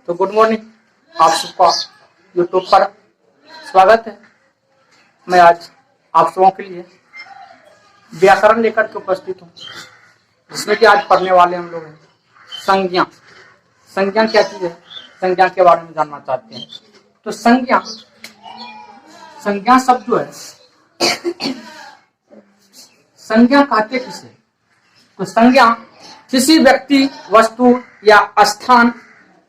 तो good morning, आप सबका यूट्यूब पर स्वागत है। मैं आज आप सबों के लिए व्याकरण लेकर के उपस्थित हूँ, जिसमें कि आज पढ़ने वाले हम लोग हैं संज्ञा। संज्ञा क्या चीज है, संज्ञा के बारे में जानना चाहते हैं। तो संज्ञा शब्द जो है, संज्ञा कहते किसे? तो संज्ञा किसी व्यक्ति, वस्तु या स्थान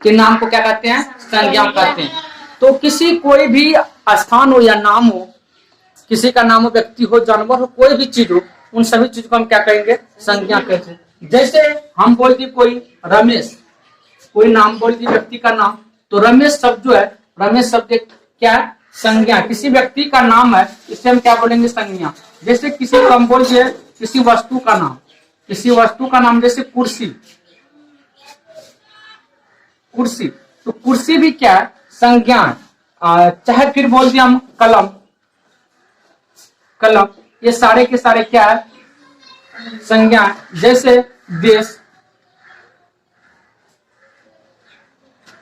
के नाम को क्या कहते हैं? संज्ञा कहते हैं। तो किसी कोई भी स्थान हो या नाम हो, किसी का नाम हो, व्यक्ति हो, जानवर हो, कोई भी चीज हो, उन सभी चीज को हम क्या कहेंगे? संज्ञा कहते हैं। जैसे हम बोल दिए कोई रमेश, कोई नाम बोल दिए व्यक्ति का नाम, तो रमेश शब्द जो है, रमेश शब्द क्या है? संज्ञा। किसी व्यक्ति का नाम है, इसे हम क्या बोलेंगे? संज्ञा। जैसे किसी को हम बोल दिए किसी वस्तु का नाम, किसी वस्तु का नाम जैसे कुर्सी, कुर्सी, तो कुर्सी भी क्या है? संज्ञा है। चाहे फिर बोल दिया हम कलम, कलम, ये सारे के सारे क्या है? संज्ञा है। जैसे देश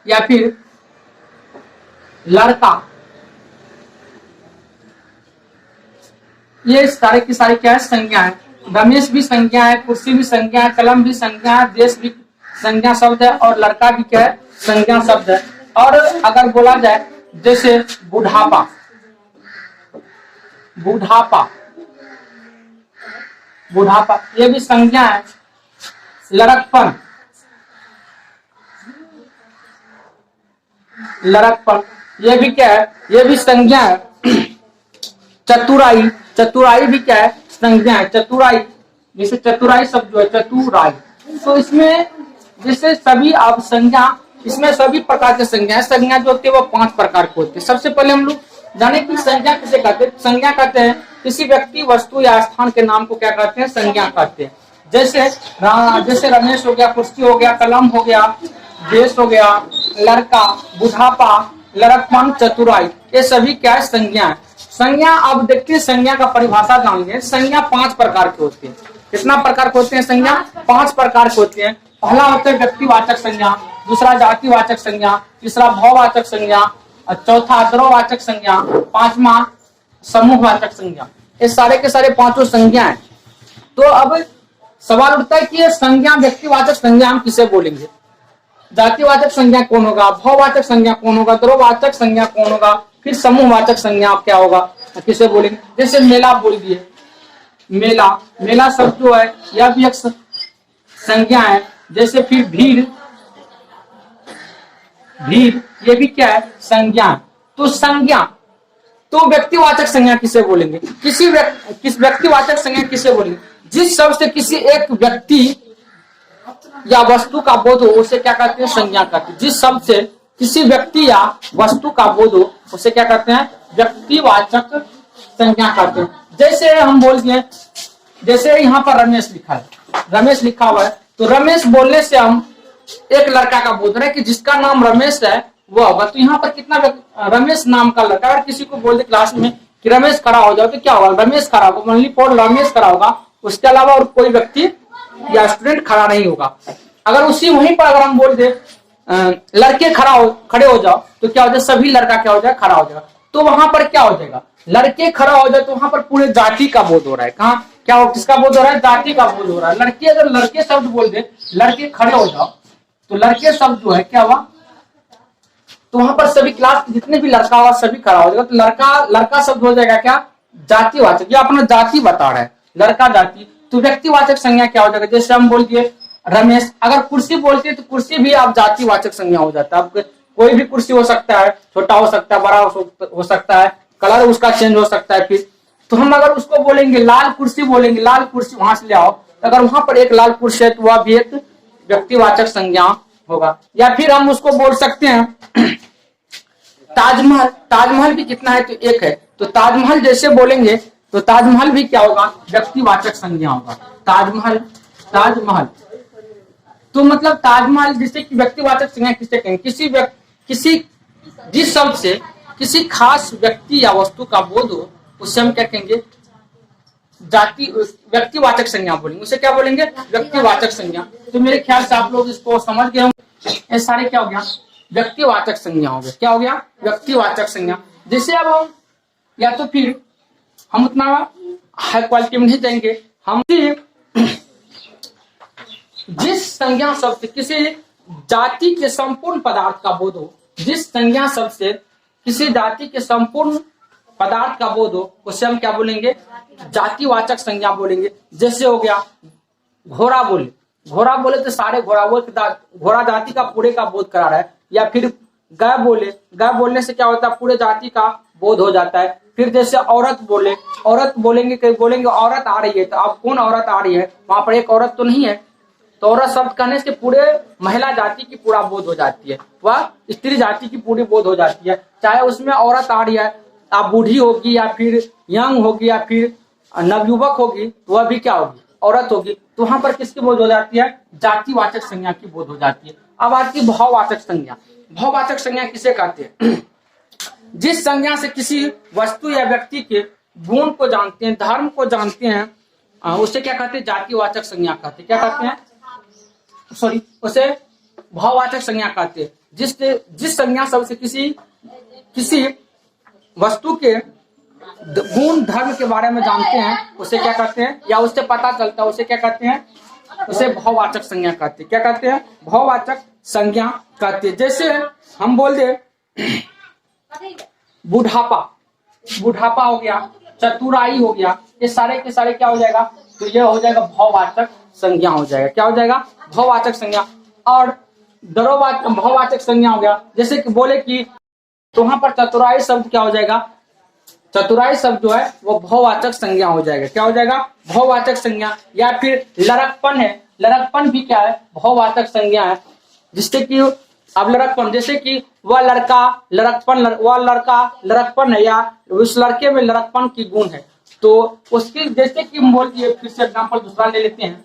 या फिर लड़का, ये सारे की सारे क्या है? संज्ञा है। रमेश भी संज्ञा है, कुर्सी भी संज्ञा है, कलम भी संज्ञा है, देश भी संज्ञा शब्द है, और लड़का भी क्या है? संज्ञा शब्द है। और अगर बोला जाए जैसे बुढ़ापा, बुढ़ापा, बुढ़ापा, ये भी संज्ञा है। लड़कपन, लड़कपन, ये भी क्या है? ये भी संज्ञा है। चतुराई, चतुराई भी क्या है? संज्ञा है। चतुराई, जैसे चतुराई शब्द जो है, चतुराई, तो इसमें जैसे सभी आप संज्ञा, इसमें सभी प्रकार के संज्ञा है। संज्ञा जो होती है वो 5 प्रकार के होते हैं। सबसे पहले हम लोग जाने की संज्ञा किसे कहते हैं? संज्ञा कहते हैं किसी व्यक्ति, वस्तु या स्थान के नाम को क्या कहते हैं? संज्ञा कहते हैं। जैसे रमेश हो गया, कुर्सी हो गया, कलम हो गया, देश हो गया, लड़का, बुढ़ापा, लड़कपन, चतुराई, ये सभी क्या है? संज्ञा है। संज्ञा, अब देखते हैं संज्ञा का परिभाषा जानेंगे। संज्ञा 5 प्रकार के होते हैं। कितना प्रकार के होते हैं संज्ञा? 5 प्रकार के होते हैं। पहला होता है व्यक्तिवाचक संज्ञा, दूसरा जातिवाचक संज्ञा, तीसरा भाववाचक संज्ञा, चौथा द्रव्यवाचक संज्ञा, 5वां समूहवाचक संज्ञा। ये सारे के सारे 5 संज्ञा है। तो अब सवाल उठता है कि ये संज्ञा, व्यक्तिवाचक संज्ञा हम किसे बोलेंगे? जातिवाचक संज्ञा कौन होगा? भाववाचक संज्ञा कौन होगा? द्रव्यवाचक संज्ञा कौन होगा? फिर समूहवाचक संज्ञा क्या होगा, किसे बोलेंगे? जैसे मेला बोल दिए, मेला, मेला शब्द जो है यह भी एक संज्ञा है। जैसे फिर भीड़, भीड़, ये भी क्या है? संज्ञा। तो संज्ञा, तो व्यक्तिवाचक संज्ञा किसे बोलेंगे? किस व्यक्तिवाचक संज्ञा किसे बोलेंगे? जिस शब्द से किसी एक व्यक्ति या वस्तु का बोध हो, उसे क्या कहते हैं? संज्ञा कहते हैं। जिस शब्द से किसी व्यक्ति या वस्तु का बोध हो, उसे क्या कहते हैं? व्यक्तिवाचक संज्ञा कहते हैं। जैसे हम बोल दिए, जैसे यहाँ पर रमेश लिखा है, रमेश लिखा हुआ है, तो रमेश बोलने से हम एक लड़का का बोध रहे कि जिसका नाम रमेश है वो होगा। तो यहाँ पर कितना रमेश नाम का लड़का, अगर किसी को बोल दे क्लास में कि रमेश खड़ा हो जाओ, तो क्या होगा? रमेश खड़ा होगा, ओनली फॉर रमेश खड़ा होगा, उसके अलावा और कोई व्यक्ति या स्टूडेंट खड़ा नहीं होगा। अगर उसी वहीं पर अगर हम बोल दे लड़के खड़े हो जाओ, तो क्या हो जाए? सभी लड़का क्या हो जाए? खड़ा हो जाएगा। तो वहां पर क्या हो जाएगा? लड़के खड़ा हो जाए तो वहां पर पूरे जाति का बोध हो रहा है। कहाँ क्या हो? किसका बोध हो रहा है? जाति का बोध हो रहा है। लड़के, अगर लड़के शब्द बोल दे, लड़के खड़े हो जाओ, तो लड़के शब्द जो है क्या हुआ? तो वहां पर सभी क्लास जितने भी लड़का हुआ सभी खड़ा हो जाएगा। तो लड़का शब्द हो जाएगा क्या? जातिवाचक। ये अपना जाति बता रहा है, लड़का जाति। तो व्यक्तिवाचक संज्ञा क्या हो जाएगा? जैसे हम बोल दिए रमेश, अगर कुर्सी बोलते हैं तो कुर्सी भी आप जातिवाचक संज्ञा हो जाता है। आपके कोई भी कुर्सी हो सकता है, छोटा हो सकता है, बड़ा हो सकता है, कलर उसका चेंज हो सकता है। फिर तो हम अगर उसको बोलेंगे लाल कुर्सी, बोलेंगे लाल कुर्सी, वहां से ले आओ, तो अगर वहां पर एक लाल कुर्सी है तो वह भी एक व्यक्तिवाचक संज्ञा होगा। या फिर हम उसको बोल सकते हैं ताजमहल, ताजमहल भी कितना है? तो एक है। तो ताजमहल जैसे बोलेंगे तो ताजमहल भी क्या होगा? व्यक्तिवाचक संज्ञा होगा। ताजमहल, ताजमहल, तो मतलब ताजमहल जैसे कि व्यक्तिवाचक संज्ञा किसे कहेंगे? किसी जिस शब्द से किसी खास व्यक्ति या वस्तु का बोध हो, उससे हम क्या कहेंगे? व्यक्तिवाचक संज्ञा बोलेंगे। उसे क्या बोलेंगे? व्यक्तिवाचक संज्ञा। तो मेरे ख्याल से आप लोग इसको समझ गए होंगे। ये सारे क्या हो गया? व्यक्तिवाचक संज्ञा हो गया। क्या हो गया? व्यक्तिवाचक संज्ञा। जैसे अब हम या तो फिर हम उतना हाई क्वालिटी में नहीं जाएंगे, हम जिस संज्ञा शब्द से किसी जाति के संपूर्ण पदार्थ का बोध हो, जिस संज्ञा शब्द से किसी जाति के संपूर्ण पदार्थ का बोध हो, उसे हम क्या बोलेंगे? जातिवाचक संज्ञा बोलेंगे। जैसे हो गया घोड़ा बोले, घोड़ा बोले तो सारे घोड़ा जाति का पूरे का बोध करा रहा है। या फिर गाय बोले, गाय बोलने से क्या होता है? पूरे जाति का बोध हो जाता है। फिर जैसे औरत बोले, औरत बोलेंगे, कहीं बोलेंगे औरत आ रही है, तो अब कौन औरत आ रही है? वहां पर एक औरत तो नहीं है, तो औरत शब्द कहने से पूरे महिला जाति की पूरा बोध हो जाती है, वह स्त्री जाति की पूरी बोध हो जाती है। चाहे उसमें औरत आ रही है, आप बूढ़ी होगी या फिर यंग होगी या फिर नवयुवक होगी, वह भी क्या होगी? औरत होगी। तो वहां पर किसकी बोध हो जाती है? जातिवाचक संज्ञा की बोध हो जाती है। अब आती है भाववाचक संज्ञा। भाववाचक संज्ञा किसे कहते हैं? जिस संज्ञा से किसी वस्तु या व्यक्ति के गुण को जानते हैं, धर्म को जानते हैं, उसे क्या कहते हैं? जातिवाचक संज्ञा कहते हैं। क्या कहते हैं? सॉरी, उसे भाववाचक संज्ञा कहते हैं। जिस संज्ञा शब्द से किसी वस्तु के गुण धर्म के बारे में जानते हैं, उसे क्या कहते हैं? या उससे पता चलता है, उसे क्या कहते हैं? उसे भाववाचक संज्ञा कहते हैं। क्या कहते हैं? भाववाचक संज्ञा कहते हैं। जैसे हम बोल दे बुढ़ापा, बुढ़ापा हो गया, चतुराई हो गया, ये सारे के सारे क्या हो जाएगा? तो ये हो जाएगा भाववाचक संज्ञा हो जाएगा। क्या हो जाएगा? भाववाचक संज्ञा। और भाववाचक संज्ञा हो गया, जैसे कि बोले कि, तो वहां पर चतुराई शब्द क्या हो जाएगा? चतुराई शब्द जो है वो भाववाचक संज्ञा हो जाएगा। क्या हो जाएगा? भाववाचक संज्ञा। या फिर लड़कपन है, लड़कपन भी क्या है? भाववाचक संज्ञा है। जिससे कि अब लड़कपन, जैसे कि वह लड़का लड़कपन, वह लड़का लड़कपन है, या उस लड़के में लड़कपन की गुण है, तो उसकी जैसे कि हम बोल दिए, फिर से एग्जाम्पल दूसरा ले लेते हैं।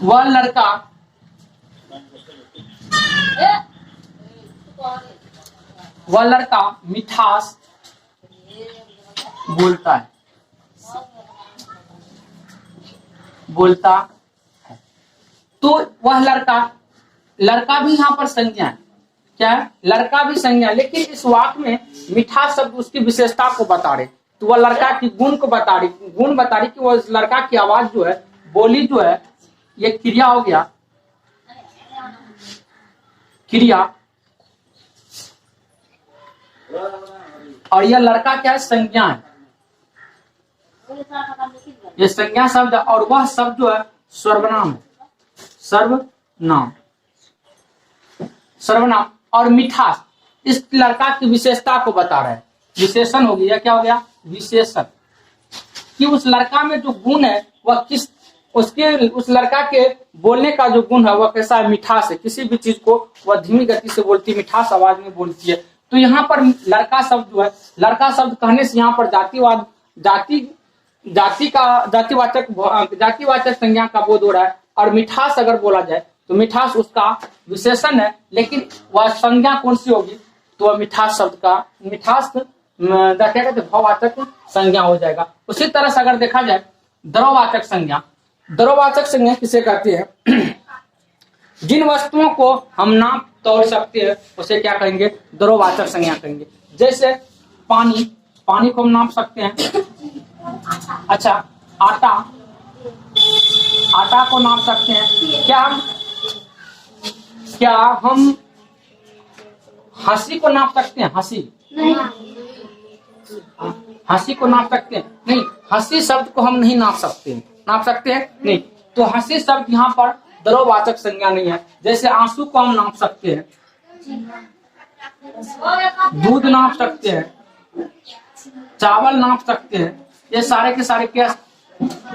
वह लड़का मिठास बोलता है, तो वह लड़का भी यहाँ पर संज्ञा है। क्या है? लड़का भी संज्ञा, लेकिन इस वाक्य में मिठास शब्द उसकी विशेषता को बता रहे, तो वह लड़का की गुण को बता रही, गुण बता रही कि वह लड़का की आवाज जो है, बोली जो है, ये क्रिया हो गया, क्रिया, और यह लड़का क्या है? संज्ञा है। ये संज्ञा शब्द, और वह शब्द जो है सर्वनाम है, सर्वनाम। और मिठास इस लड़का की विशेषता को बता रहा है। विशेषण हो गया। क्या हो गया? विशेषण, कि उस लड़का में जो गुण है वह किस, उस लड़का के बोलने का जो गुण है वह कैसा है? मिठास है। किसी भी चीज को वह धीमी गति से बोलती है, मिठास आवाज में बोलती है। तो यहाँ पर लड़का शब्द जो है, लड़का शब्द कहने से यहाँ पर जातिवाचक संज्ञा का बोध हो रहा है। और मिठास अगर बोला जाए तो मिठास उसका विशेषण है, लेकिन वह संज्ञा कौन सी होगी? तो वह मिठास शब्द का, मिठास क्या कहते हैं? भाववाचक संज्ञा हो जाएगा। उसी तरह से अगर देखा जाए द्रववाचक संज्ञा, द्रववाचक संज्ञा किसे कहते हैं? जिन वस्तुओं को हम नाप तोल सकते हैं उसे क्या कहेंगे? द्रववाचक संज्ञा कहेंगे। जैसे पानी, पानी को हम नाप सकते हैं। अच्छा, आटा, आटा को नाप सकते हैं। क्या हम हंसी को नाप सकते हैं? हंसी नहीं, हंसी को नाप सकते हैं? नहीं, हंसी शब्द को हम नहीं नाप सकते हैं। नाप सकते हैं? नहीं। तो हंसी शब्द यहाँ पर द्रववाचक संज्ञा नहीं है। जैसे आंसू को हम नाप सकते हैं, दूध नाप सकते हैं, चावल नाप सकते हैं। ये सारे के सारे क्या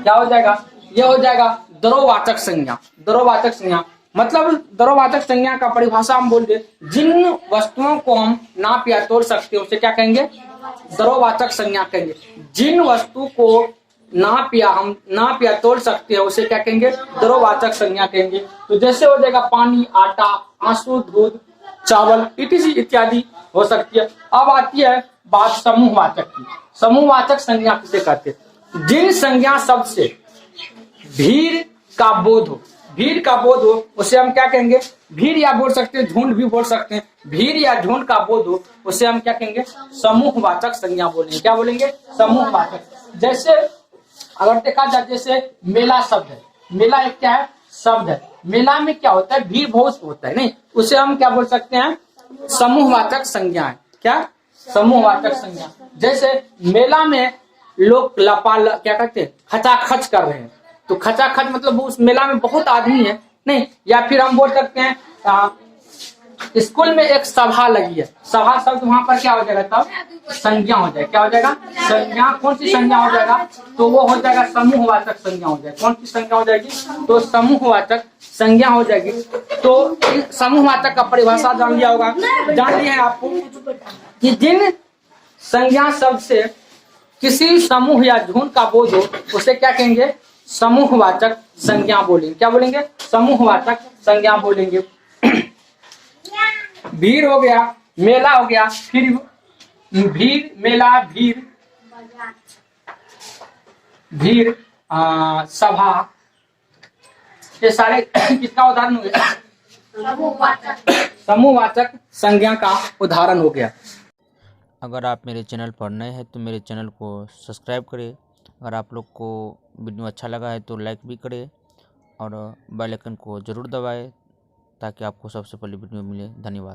हो जाएगा? ये हो जाएगा द्रववाचक संज्ञा। द्रववाचक संज्ञा मतलब द्रववाचक संज्ञा का परिभाषा हम बोल दे, जिन वस्तुओं को हम नाप या तोल सकते हैं उसे क्या कहेंगे? द्रववाचक संज्ञा कहेंगे। जिन वस्तु को नाप या तोल सकते हैं उसे क्या कहेंगे? द्रववाचक संज्ञा कहेंगे। तो जैसे हो जाएगा पानी, आटा, आंसू, दूध, चावल इत्यादि हो सकती है। अब आती है बात समूहवाचक की। समूहवाचक संज्ञा किसे कहते हैं? जिन संज्ञा शब्द से भीड़ का बोध हो, भीड़ का बोध हो उसे हम क्या कहेंगे? भीड़ या बोल सकते हैं, झुंड भी बोल सकते हैं। भीड़ या झुंड का बोध हो उसे हम क्या कहेंगे? समूहवाचक संज्ञा बोलेंगे। क्या बोलेंगे? समूहवाचक। जैसे अगर देखा जाए, जैसे मेला शब्द है, मेला एक क्या है? शब्द है। मेला में क्या होता है? भीड़ बहुत होता है, नहीं, उसे हम क्या बोल सकते हैं? समूहवाचक संज्ञा है। क्या? समूहवाचक संज्ञा। जैसे मेला में लोग क्या कहते हैं? खचाखच कर रहे हैं, तो खचाखच मतलब उस मेला में बहुत आदमी है, नहीं। या फिर हम बोल सकते हैं स्कूल में एक सभा लगी है, सभा शब्द वहां पर क्या हो जाएगा? तब संज्ञा हो जाएगा। क्या हो जाएगा? संज्ञा। कौन सी संज्ञा हो जाएगा? तो वो हो जाएगा समूहवाचक संज्ञा हो जाएगी। कौन सी संज्ञा हो जाएगी? तो समूहवाचक संज्ञा हो जाएगी। तो समूहवाचक का परिभाषा जान लिया होगा, जान लिया है आपको कि जिन संज्ञा शब्द से किसी समूह या झुंड का बोध हो उसे क्या कहेंगे? समूहवाचक संज्ञा बोलेंगे। क्या बोलेंगे? समूहवाचक संज्ञा बोलेंगे। भीड़ हो गया, मेला हो गया, फिर भीड़, मेला, भीड़, भीड़, सभा, ये सारे किसका उदाहरण हो गया? समूहवाचक संज्ञा का उदाहरण हो गया। अगर आप मेरे चैनल पर नए हैं तो मेरे चैनल को सब्सक्राइब करें। अगर आप लोग को वीडियो अच्छा लगा है तो लाइक भी करें और बेल आइकन को ज़रूर दबाएं ताकि आपको सबसे पहले वीडियो मिले। धन्यवाद।